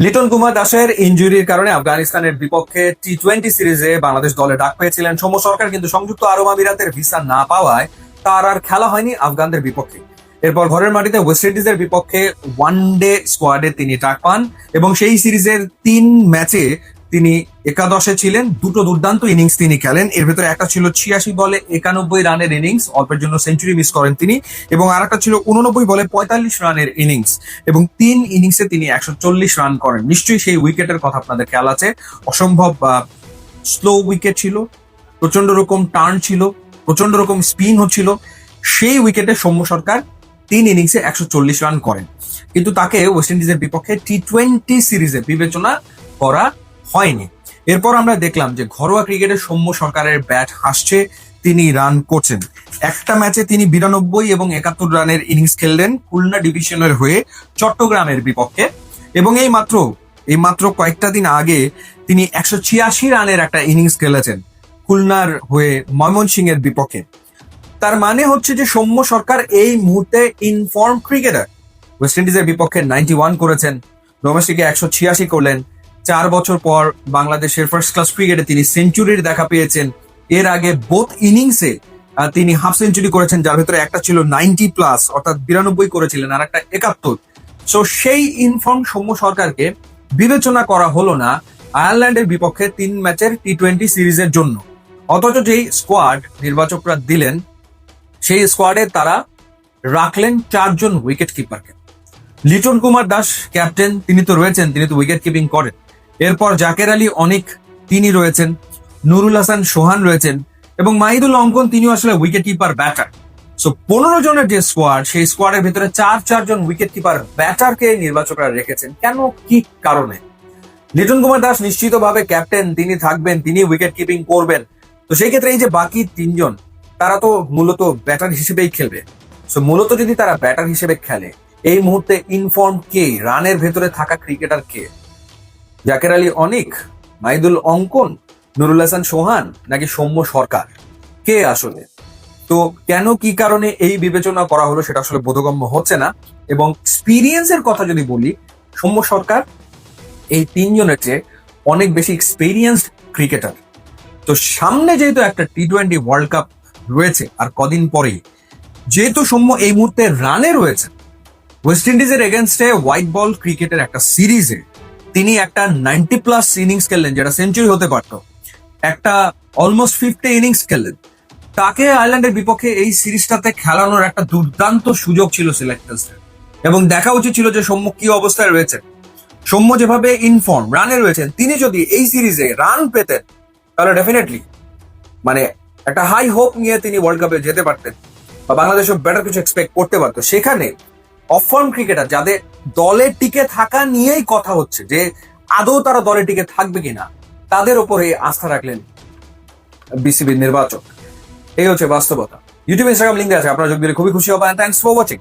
লিটন কুমার দাসের ইনজুরির কারণে আফগানিস্তানের বিপক্ষে টি-20 সিরিজে বাংলাদেশ দলে ডাক পেয়েছিলেন সৌম্য সরকার, কিন্তু সংযুক্ত আরব আমিরাতের ভিসা না পাওয়ায় তার আর খেলা হয়নি আফগানদের বিপক্ষে। এরপর ঘরের মাটিতে ওয়েস্ট ইন্ডিজের বিপক্ষে ওয়ানডে স্কোয়াডে তিনি ডাক পান এবং সেই সিরিজের 3 ম্যাচে তিনি একাদশে ছিলেন। দুটো দুর্দান্ত ইনিংস তিনি খেলেন, এর ভেতরে একটা ছিল 86 বলে 91 রানের ইনিংস, অল্পের জন্য সেঞ্চুরি মিস করেন তিনি, এবং আর একটা ছিল 89 বলে 45 রানের ইনিংস, এবং 3 ইনিংসে তিনি 140 রান করেন। নিশ্চয়ই সেই উইকেটের কথা আপনাদের খেয়াল আছে। অসম্ভব স্লো উইকেট ছিল, প্রচন্ড রকম টার্ন ছিল, প্রচন্ড রকম স্পিন হচ্ছিল। সেই উইকেটে সৌম্য সরকার 3 ইনিংসে 140 রান করেন, কিন্তু তাকে ওয়েস্ট ইন্ডিজের বিপক্ষে টি-20 সিরিজে বিবেচনা করা হয়নি। এরপর আমরা দেখলাম যে ঘরোয়া ক্রিকেটে সৌম্য সরকারের ব্যাট হাসছে, তিনি রান করছেন। একটা ম্যাচে তিনি 92 এবং 71 রানের ইনিংস খেললেন খুলনা ডিভিশনের হয়ে চট্টগ্রামের বিপক্ষে, এবং এই মাত্র কয়েকটা দিন আগে তিনি 186 রানের একটা ইনিংস খেলেছেন খুলনার হয়ে ময়মনসিংহের বিপক্ষে। তার মানে হচ্ছে যে সৌম্য সরকার এই মুহূর্তে ইনফর্ম ক্রিকেটার। ওয়েস্ট ইন্ডিজের বিপক্ষে 91 করেছেন, ডোমেস্টিকে 186 করলেন। 4 বছর পর বাংলাদেশের ফার্স্ট ক্লাস ক্রিকেটে তিনি সেঞ্চুরির দেখা পেয়েছেন। এর আগে বোথ ইনিংসে তিনি হাফ সেঞ্চুরি করেছেন, যার ভেতরে একটা ছিল 90+, অর্থাৎ 92 করেছিলেন, আর একটা 71। সো সেই ইনফর্ম সৌম্য সরকারকে বিবেচনা করা হলো না আয়ারল্যান্ডের বিপক্ষে 3 ম্যাচের টি-20 সিরিজের জন্য। অথচ যেই স্কোয়াড নির্বাচকরা দিলেন, সেই স্কোয়াডে তারা রাখলেন 4 জন উইকেট কিপারকে। লিটন কুমার দাস ক্যাপ্টেন, তিনি তো রয়েছেন, তিনি তো উইকেট কিপিং করেন। এরপর জাকের আলী অনিক তিনি রয়েছেন, নুরুল হাসান সোহান রয়েছেন, এবং মাহিদুল অঙ্কন তিনিও আসলে উইকেট কিপার ব্যাটার। সো 15 জনের যে স্কোয়াড, সেই স্কোয়াডের ভিতরে 4 জন উইকেট কিপার ব্যাটারকে নির্বাচকরা রেখেছেন। কেন, কি কারণে? লিটন কুমার দাস নিশ্চিতভাবে ক্যাপ্টেন, তিনি থাকবেন, তিনি উইকেট কিপিং করবেন। তো সেই ক্ষেত্রে এই যে বাকি 3 জন, তারা তো মূলত ব্যাটার হিসেবেই খেলবে। সো মূলত যদি তারা ব্যাটার হিসেবে খেলে, এই মুহূর্তে ইনফর্ম কে, রানের ভেতরে থাকা ক্রিকেটার কে? জাকের আলী অনিক, মাহিদুল অঙ্কন, নুরুল হাসান সোহান, নাকি সৌম্য সরকার? কে আসলে? তো কেন, কি কারণে এই বিবেচনা করা হলো সেটা আসলে বোধগম্য হচ্ছে না। এবং এক্সপিরিয়েন্সের কথা যদি বলি, সৌম্য সরকার এই 3 জনের চেয়ে অনেক বেশি এক্সপিরিয়েন্সড ক্রিকেটার। তো সামনে যেহেতু একটা টি-20 ওয়ার্ল্ড কাপ রয়েছে আর কদিন পরেই, যেহেতু সৌম্য এই মুহূর্তে রানে রয়েছে, ওয়েস্ট ইন্ডিজের এগেনস্টে হোয়াইট বল ক্রিকেটের একটা সিরিজে তিনি একটা 90+ ইনিংস খেললেন, যেটা সেঞ্চুরি হতে পারত, একটা অলমোস্ট 50 ইনিংস খেললেন। তাকে আয়ারল্যান্ডের বিপক্ষে এই সিরিজটাতে খেলানোর একটা দুর্দান্ত সুযোগ ছিল সিলেক্টার্সদের, এবং দেখা উচিত ছিল যে সৌম্য কি অবস্থায় রয়েছে। সৌম্য যেভাবে ইনফর্ম রানে রয়েছেন, তিনি যদি এই সিরিজে রান পেতেন, তাহলে ডেফিনেটলি মানে একটা হাই হোপ নিয়ে তিনি ওয়ার্ল্ড কাপে যেতে পারতেন, বা বাংলাদেশও বেটার কিছু এক্সপেক্ট করতে পারতো। সেখানে অফ ফর্ম ক্রিকেটার, যাদের দলে টিকে থাকা নিয়েই কথা হচ্ছে যে আদৌ তারা দলে টিকে থাকবে কিনা, তাদের ওপরে আস্থা রাখলেন বিসিবির নির্বাচক। এই হচ্ছে বাস্তবতা। ইউটিউব, ইনস্টাগ্রাম লিঙ্ক আছে, আপনারা যোগ দিলে খুবই খুশি হবেন। Thanks for watching.